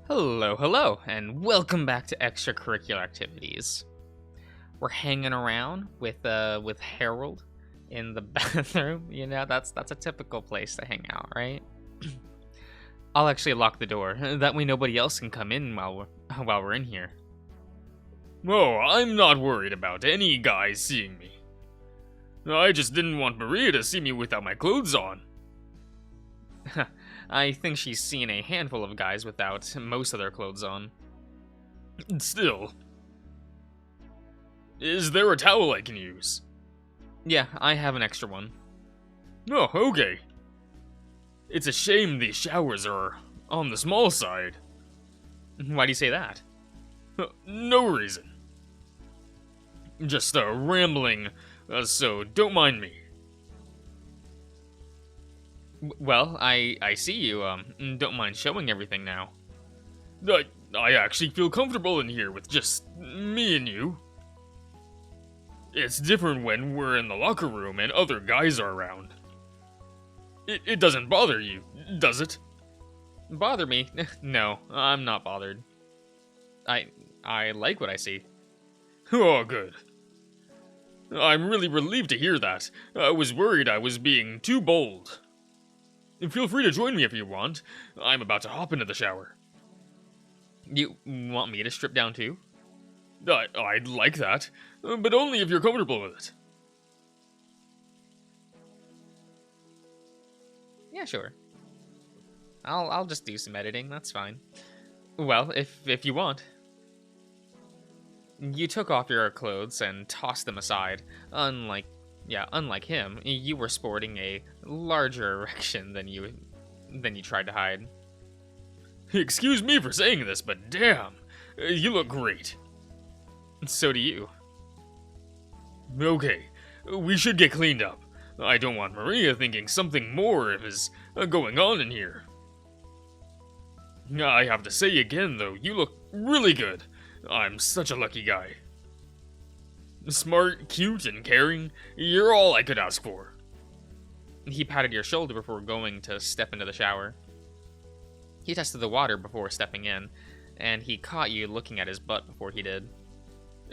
Hello, and welcome back to Extracurricular Activities. We're hanging around with Harold in the bathroom. That's a typical place to hang out, right? I'll actually lock the door. That way nobody else can come in while we're in here. Oh, I'm not worried about any guys seeing me. I just didn't want Maria to see me without my clothes on. I think she's seen a handful of guys without most of their clothes on. Still. Is there a towel I can use? Yeah, I have an extra one. Oh, okay. It's a shame these showers are on the small side. Why do you say that? No reason. Just rambling, so don't mind me. Well, I see you, don't mind showing everything now. I actually feel comfortable in here with just me and you. It's different when we're in the locker room and other guys are around. It doesn't bother you, does it? Bother me? No, I'm not bothered. I like what I see. Oh, good. I'm really relieved to hear that. I was worried I was being too bold. Feel free to join me if you want. I'm about to hop into the shower. You want me to strip down too? I'd like that, but only if you're comfortable with it. Yeah, sure. I'll just do some editing, that's fine. Well, if you want. You took off your clothes and tossed them aside. Unlike him, you were sporting a larger erection than you tried to hide. Excuse me for saying this, but damn, you look great. So do you. Okay, we should get cleaned up. I don't want Maria thinking something more is going on in here. I have to say again, though, you look really good. I'm such a lucky guy. Smart, cute, and caring. You're all I could ask for. He patted your shoulder before going to step into the shower. He tested the water before stepping in, and he caught you looking at his butt before he did.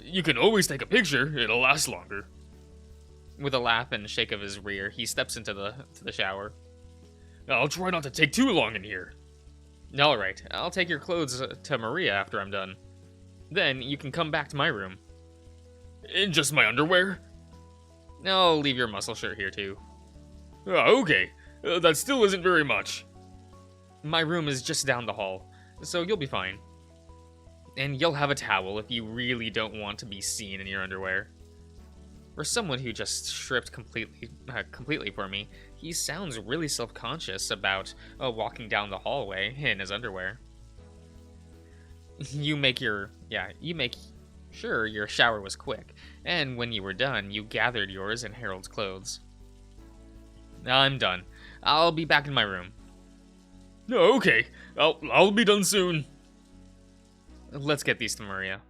You can always take a picture, it'll last longer. With a laugh and shake of his rear, he steps into the shower. I'll try not to take too long in here. Alright, I'll take your clothes to Maria after I'm done. Then you can come back to my room. In just my underwear? I'll leave your muscle shirt here too. Okay. That still isn't very much. My room is just down the hall, so you'll be fine. And you'll have a towel if you really don't want to be seen in your underwear. For someone who just stripped completely for me, he sounds really self-conscious about walking down the hallway in his underwear. You make sure your shower was quick, and when you were done, you gathered yours and Harold's clothes. I'm done. I'll be back in my room. Okay. I'll be done soon. Let's get these to Maria.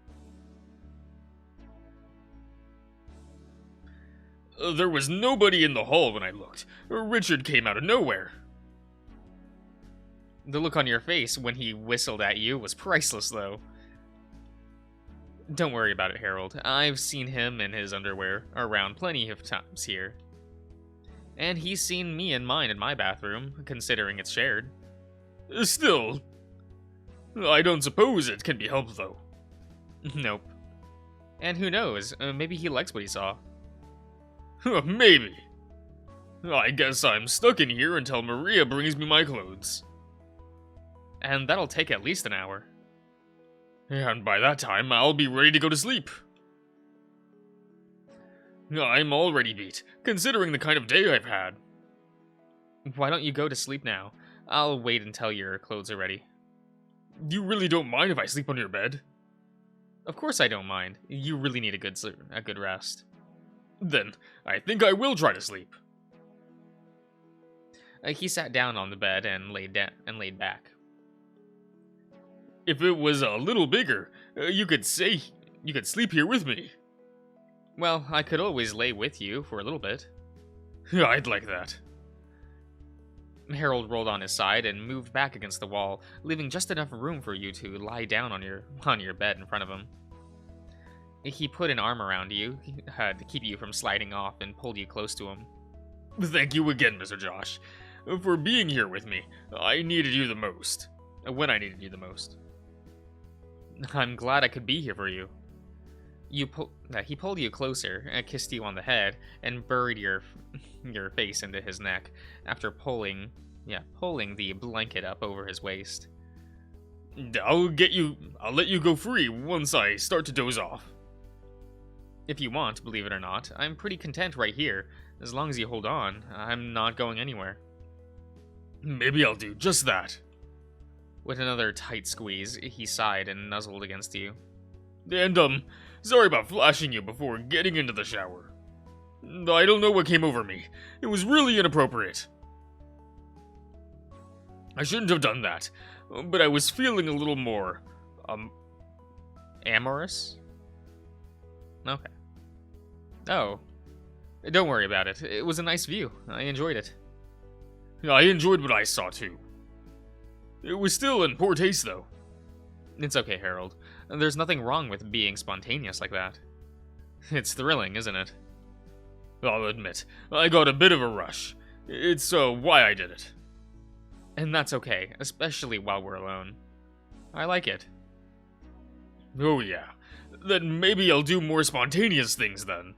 There was nobody in the hall when I looked. Richard came out of nowhere. The look on your face when he whistled at you was priceless, though. Don't worry about it, Harold. I've seen him in his underwear around plenty of times here. And he's seen me in mine in my bathroom, considering it's shared. Still, I don't suppose it can be helped, though. Nope. And who knows, maybe he likes what he saw. Maybe. I guess I'm stuck in here until Maria brings me my clothes. And that'll take at least an hour. And by that time, I'll be ready to go to sleep. I'm already beat, considering the kind of day I've had. Why don't you go to sleep now? I'll wait until your clothes are ready. You really don't mind if I sleep on your bed? Of course I don't mind. You really need a good rest. Then, I think I will try to sleep. He sat down on the bed and laid back. If it was a little bigger, you could sleep here with me. Well, I could always lay with you for a little bit. I'd like that. Harold rolled on his side and moved back against the wall, leaving just enough room for you to lie down on your bed in front of him. He put an arm around you to keep you from sliding off and pulled you close to him. Thank you again, Mr. Josh, for being here with me. I needed you the most. When I needed you the most. I'm glad I could be here for you. He pulled you closer, kissed you on the head, and buried your face into his neck after pulling the blanket up over his waist. I'll let you go free once I start to doze off. If you want, believe it or not, I'm pretty content right here. As long as you hold on, I'm not going anywhere. Maybe I'll do just that. With another tight squeeze, he sighed and nuzzled against you. And, sorry about flashing you before getting into the shower. I don't know what came over me. It was really inappropriate. I shouldn't have done that, but I was feeling a little more, amorous? Okay. Oh. Don't worry about it. It was a nice view. I enjoyed it. I enjoyed what I saw, too. It was still in poor taste, though. It's okay, Harold. There's nothing wrong with being spontaneous like that. It's thrilling, isn't it? I'll admit, I got a bit of a rush. It's, why I did it. And that's okay, especially while we're alone. I like it. Oh yeah. Then maybe I'll do more spontaneous things then.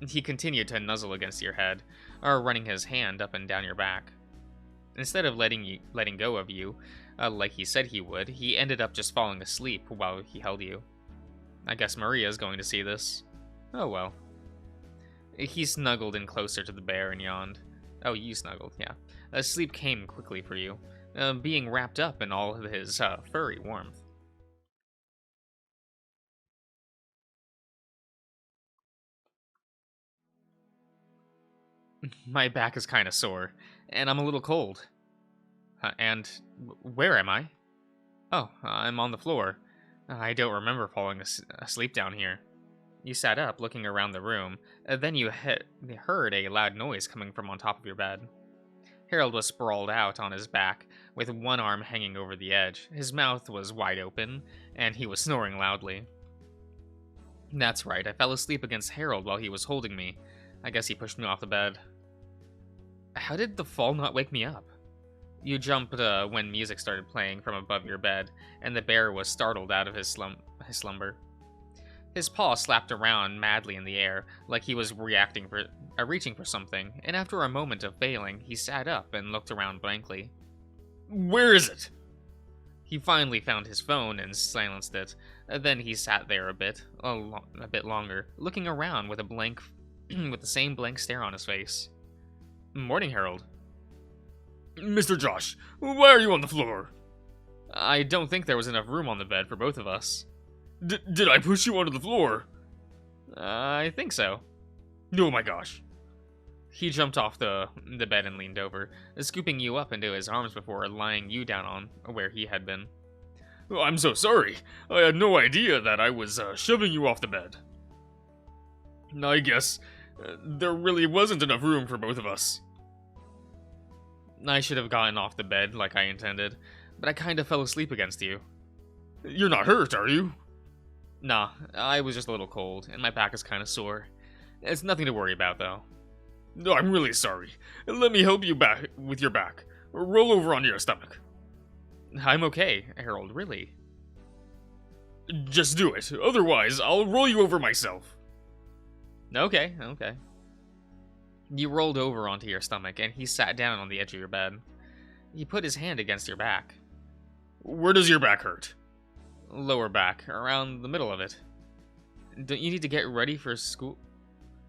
He continued to nuzzle against your head, or running his hand up and down your back. Instead of letting go of you, like he said he would, he ended up just falling asleep while he held you. I guess Maria's going to see this. Oh well. He snuggled in closer to the bear and yawned. Oh, you snuggled, yeah. Sleep came quickly for you, being wrapped up in all of his furry warmth. My back is kind of sore, and I'm a little cold. Where am I? Oh, I'm on the floor. I don't remember falling asleep down here. You sat up, looking around the room. Then you heard a loud noise coming from on top of your bed. Harold was sprawled out on his back, with one arm hanging over the edge. His mouth was wide open, and he was snoring loudly. That's right, I fell asleep against Harold while he was holding me. I guess he pushed me off the bed. How did the fall not wake me up? You jumped when music started playing from above your bed, and the bear was startled out of his slumber. His paw slapped around madly in the air, like he was reaching for something, and after a moment of failing, he sat up and looked around blankly. Where is it? He finally found his phone and silenced it. Then he sat there a bit longer, looking around with with the same blank stare on his face. Morning, Harold. Mr. Josh, why are you on the floor? I don't think there was enough room on the bed for both of us. Did I push you onto the floor? I think so. Oh my gosh. He jumped off the bed and leaned over, scooping you up into his arms before lying you down on where he had been. I'm so sorry. I had no idea that I was shoving you off the bed. I guess there really wasn't enough room for both of us. I should have gotten off the bed like I intended, but I kind of fell asleep against you. You're not hurt, are you? Nah, I was just a little cold, and my back is kind of sore. It's nothing to worry about, though. No, I'm really sorry. Let me help you back with your back. Roll over onto your stomach. I'm okay, Harold, really. Just do it. Otherwise, I'll roll you over myself. Okay. You rolled over onto your stomach, and he sat down on the edge of your bed. He put his hand against your back. Where does your back hurt? Lower back, around the middle of it. Don't you need to get ready for school?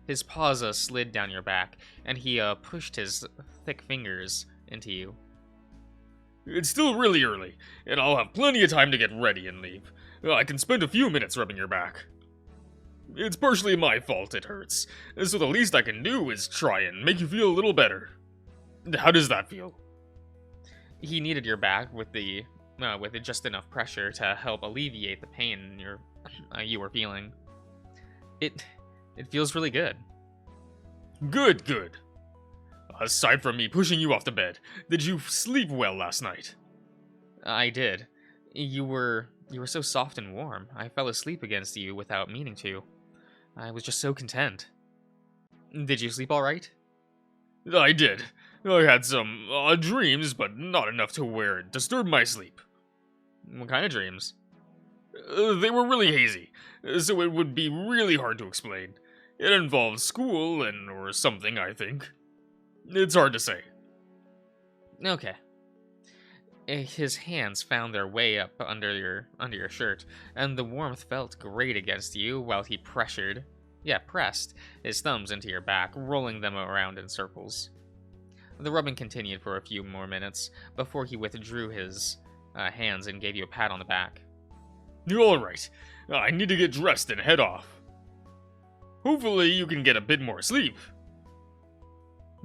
His paws slid down your back, and he pushed his thick fingers into you. It's still really early, and I'll have plenty of time to get ready and leave. I can spend a few minutes rubbing your back. It's partially my fault it hurts, so the least I can do is try and make you feel a little better. How does that feel? He kneaded your back with just enough pressure to help alleviate the pain you were feeling. It feels really good. Good. Aside from me pushing you off the bed, did you sleep well last night? I did. You were so soft and warm. I fell asleep against you without meaning to. I was just so content. Did you sleep all right? I did. I had some odd dreams, but not enough to where it disturbed my sleep. What kind of dreams? They were really hazy, so it would be really hard to explain. It involved school and or something, I think. It's hard to say. Okay. His hands found their way up under your shirt, and the warmth felt great against you while he pressed his thumbs into your back, rolling them around in circles. The rubbing continued for a few more minutes before he withdrew his hands and gave you a pat on the back. Alright, I need to get dressed and head off. Hopefully you can get a bit more sleep.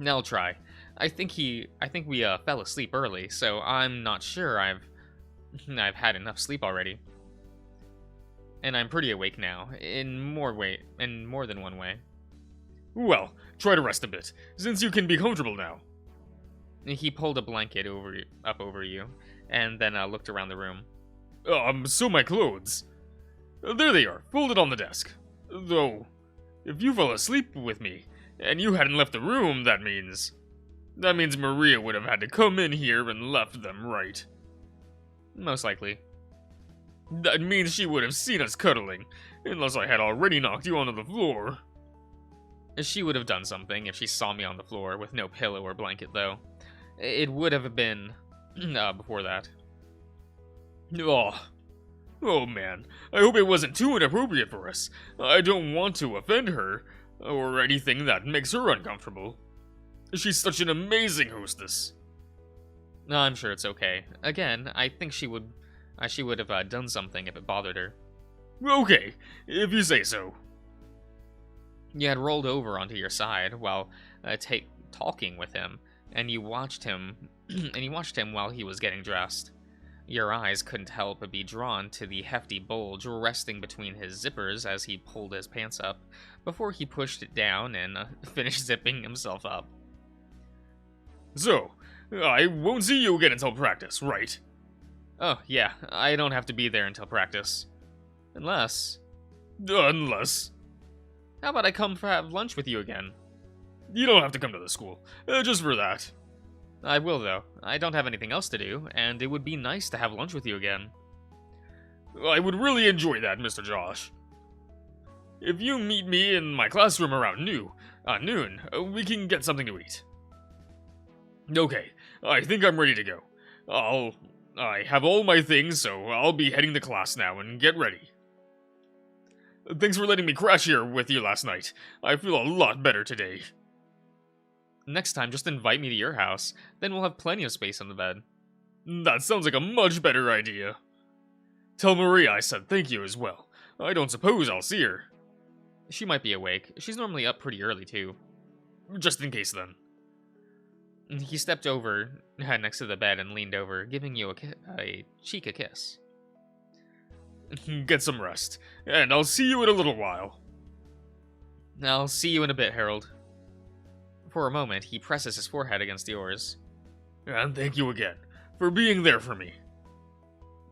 I'll try. I think we fell asleep early, so I'm not sure I've had enough sleep already. And I'm pretty awake now, in more than one way. Well, try to rest a bit, since you can be comfortable now. He pulled a blanket up over you, and then looked around the room. So my clothes. There they are, folded on the desk. Though, if you fell asleep with me, and you hadn't left the room, that means Maria would have had to come in here and left them, right? Most likely. That means she would have seen us cuddling, unless I had already knocked you onto the floor. She would have done something if she saw me on the floor with no pillow or blanket, though. It would have been before that. Oh man, I hope it wasn't too inappropriate for us. I don't want to offend her, or anything that makes her uncomfortable. She's such an amazing hostess. I'm sure it's okay. Again, I think she would have done something if it bothered her. Okay, if you say so. You had rolled over onto your side while talking with him, and you watched him while he was getting dressed. Your eyes couldn't help but be drawn to the hefty bulge resting between his zippers as he pulled his pants up, before he pushed it down and finished zipping himself up. So, I won't see you again until practice, right? Oh, yeah, I don't have to be there until practice. Unless... How about I come have lunch with you again? You don't have to come to the school, just for that. I will, though. I don't have anything else to do, and it would be nice to have lunch with you again. I would really enjoy that, Mr. Josh. If you meet me in my classroom around noon, we can get something to eat. Okay, I think I'm ready to go. I have all my things, so I'll be heading to class now and get ready. Thanks for letting me crash here with you last night. I feel a lot better today. Next time, just invite me to your house. Then we'll have plenty of space on the bed. That sounds like a much better idea. Tell Maria I said thank you as well. I don't suppose I'll see her. She might be awake. She's normally up pretty early, too. Just in case, then. He stepped over next to the bed and leaned over, giving you a cheek a kiss. Get some rest, and I'll see you in a little while. I'll see you in a bit, Harold. For a moment, he presses his forehead against yours. And thank you again for being there for me.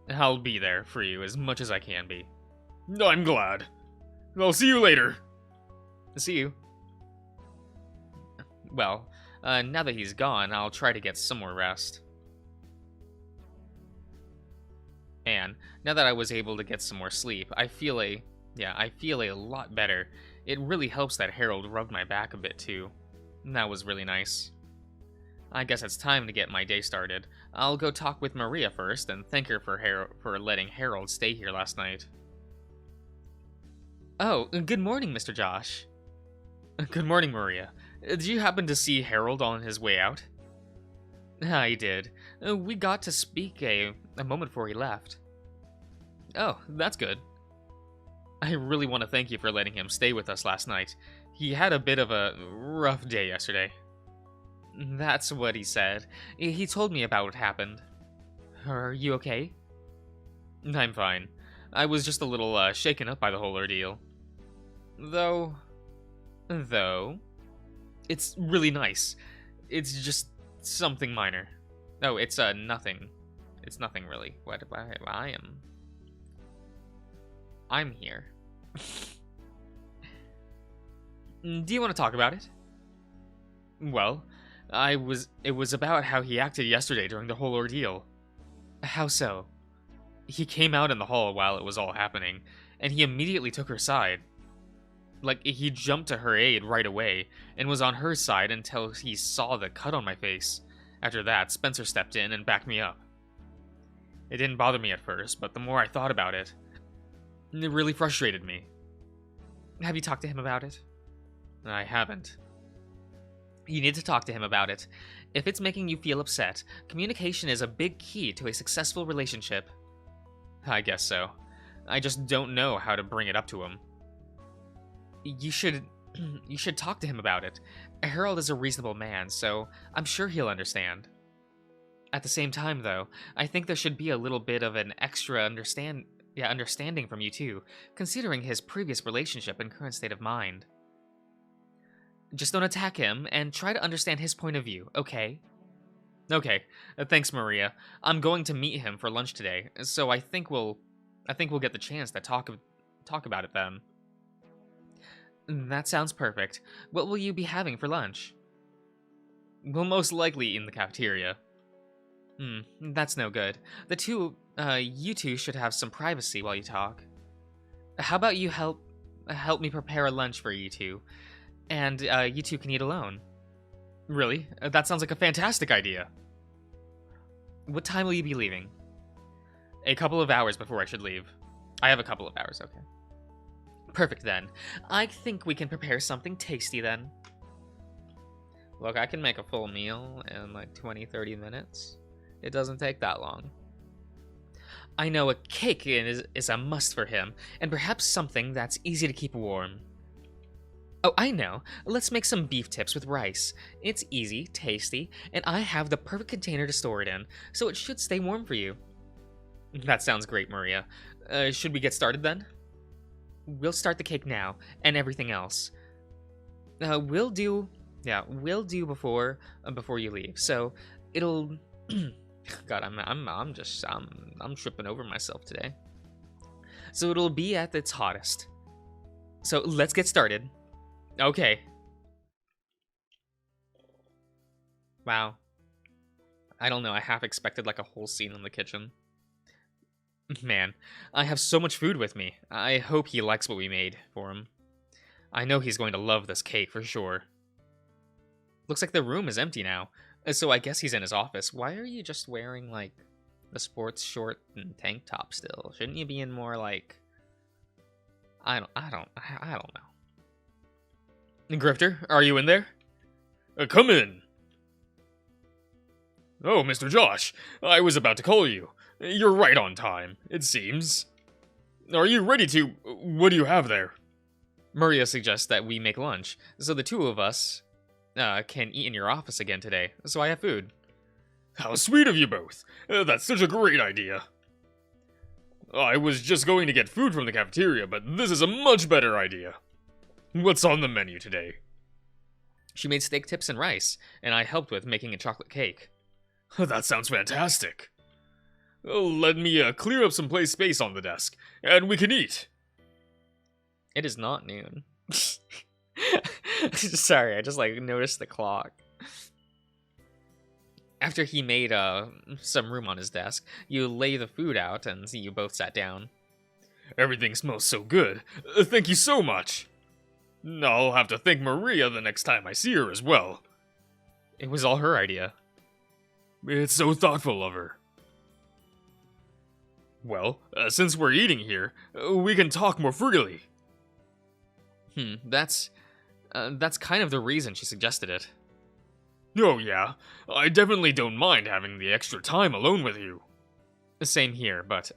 I'll be there for you as much as I can be. I'm glad. I'll see you later. See you. Well, now that he's gone, I'll try to get some more rest. And now that I was able to get some more sleep, I feel a lot better. It really helps that Harold rubbed my back a bit too. That was really nice. I guess it's time to get my day started. I'll go talk with Maria first and thank her for letting Harold stay here last night. Oh, good morning, Mr. Josh. Good morning, Maria. Did you happen to see Harold on his way out? I did. We got to speak a moment before he left. Oh, that's good. I really want to thank you for letting him stay with us last night. He had a bit of a rough day yesterday. That's what he said. He told me about what happened. Are you okay? I'm fine. I was just a little shaken up by the whole ordeal. Though, it's really nice. It's just something minor. Oh, it's nothing. It's nothing really. I'm here. Do you want to talk about it? Well, it was about how he acted yesterday during the whole ordeal. How so? He came out in the hall while it was all happening, and he immediately took her side. Like, he jumped to her aid right away, and was on her side until he saw the cut on my face. After that, Spencer stepped in and backed me up. It didn't bother me at first, but the more I thought about it, it really frustrated me. Have you talked to him about it? I haven't. You need to talk to him about it. If it's making you feel upset, communication is a big key to a successful relationship. I guess so. I just don't know how to bring it up to him. You should talk to him about it. Harold is a reasonable man, so I'm sure he'll understand. At the same time, though, I think there should be a little bit of an extra understanding from you too, considering his previous relationship and current state of mind. Just don't attack him, and try to understand his point of view, okay? Okay, thanks, Maria. I'm going to meet him for lunch today, so I think we'll get the chance to talk about it then. That sounds perfect. What will you be having for lunch? We'll most likely eat in the cafeteria. That's no good. You two should have some privacy while you talk. How about you help me prepare a lunch for you two, and you two can eat alone. Really? That sounds like a fantastic idea. What time will you be leaving? A couple of hours before I should leave. I have a couple of hours, okay. Perfect then. I think we can prepare something tasty then. Look, I can make a full meal in like 20-30 minutes. It doesn't take that long. I know a cake is a must for him, and perhaps something that's easy to keep warm. Oh, I know. Let's make some beef tips with rice. It's easy, tasty, and I have the perfect container to store it in, so it should stay warm for you. That sounds great, Maria. Should we get started then? We'll start the cake now, and everything else. We'll do before you leave. So it'll. God, I'm tripping over myself today. So it'll be at its hottest. So let's get started. Okay. Wow. I don't know. I half expected like a whole scene in the kitchen. Man, I have so much food with me. I hope he likes what we made for him. I know he's going to love this cake for sure. Looks like the room is empty now, so I guess he's in his office. Why are you just wearing, like, the sports short and tank top still? Shouldn't you be in more, like... I don't know. Grifter, are you in there? Come in. Oh, Mr. Josh, I was about to call you. You're right on time, it seems. Are you ready to... What do you have there? Maria suggests that we make lunch, so the two of us can eat in your office again today, so I have food. How sweet of you both. That's such a great idea. I was just going to get food from the cafeteria, but this is a much better idea. What's on the menu today? She made steak tips and rice, and I helped with making a chocolate cake. That sounds fantastic. Let me clear up some space on the desk, and we can eat. It is not noon. Sorry, I just noticed the clock. After he made some room on his desk, you lay the food out and you both sat down. Everything smells so good. Thank you so much. I'll have to thank Maria the next time I see her as well. It was all her idea. It's so thoughtful of her. Well, since we're eating here, we can talk more freely. That's kind of the reason she suggested it. Oh yeah, I definitely don't mind having the extra time alone with you. Same here, but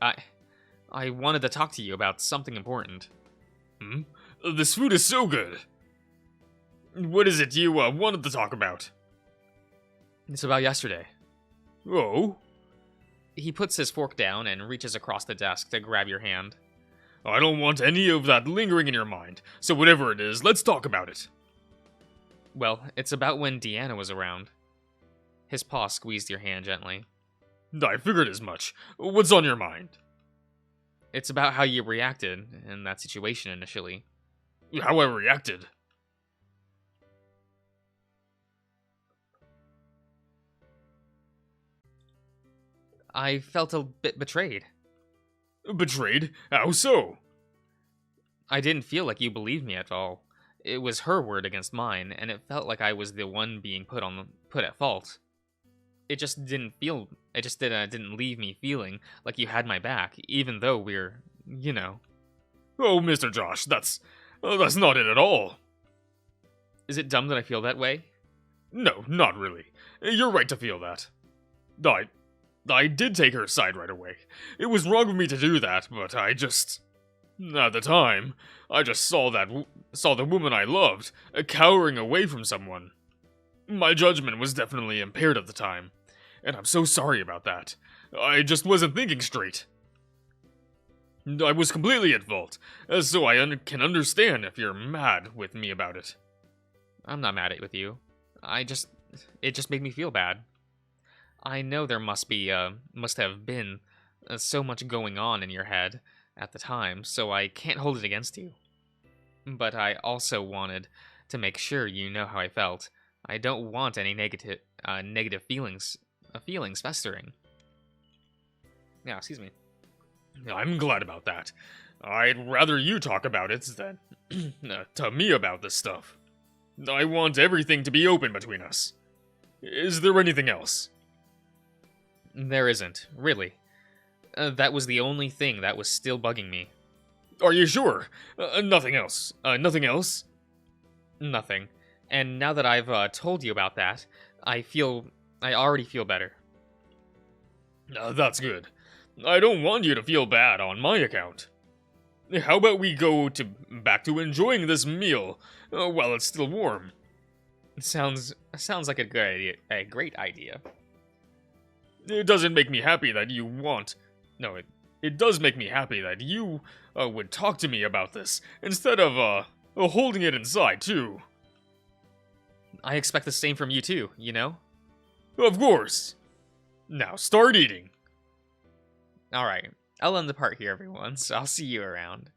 I wanted to talk to you about something important. This food is so good. What is it you wanted to talk about? It's about yesterday. Oh? He puts his fork down and reaches across the desk to grab your hand. I don't want any of that lingering in your mind, so whatever it is, let's talk about it. Well, it's about when Deanna was around. His paw squeezed your hand gently. I figured as much. What's on your mind? It's about how you reacted in that situation initially. How I reacted? I felt a bit betrayed. Betrayed? How so? I didn't feel like you believed me at all. It was her word against mine, and it felt like I was the one being put at fault. It just didn't feel. It just didn't leave me feeling like you had my back, even though we're, you know. Oh, Mr. Josh, that's not it at all. Is it dumb that I feel that way? No, not really. You're right to feel that. I did take her side right away. It was wrong of me to do that, but I just... At the time, I just saw the woman I loved cowering away from someone. My judgment was definitely impaired at the time, and I'm so sorry about that. I just wasn't thinking straight. I was completely at fault, so I can understand if you're mad with me about it. I'm not mad with you. It just made me feel bad. I know there must have been so much going on in your head at the time, so I can't hold it against you. But I also wanted to make sure you know how I felt. I don't want any negative feelings festering. Yeah, excuse me. I'm glad about that. I'd rather you talk about it than to me about this stuff. I want everything to be open between us. Is there anything else? There isn't, really. That was the only thing that was still bugging me. Are you sure? Nothing else? Nothing else? Nothing. And now that I've told you about that, I already feel better. That's good. I don't want you to feel bad on my account. How about we go back to enjoying this meal while it's still warm? Sounds like a great idea. It doesn't make me happy that you want... No, it does make me happy that you would talk to me about this, instead of holding it inside, too. I expect the same from you too, you know? Of course. Now start eating. Alright, I'll end the part here, everyone, so I'll see you around.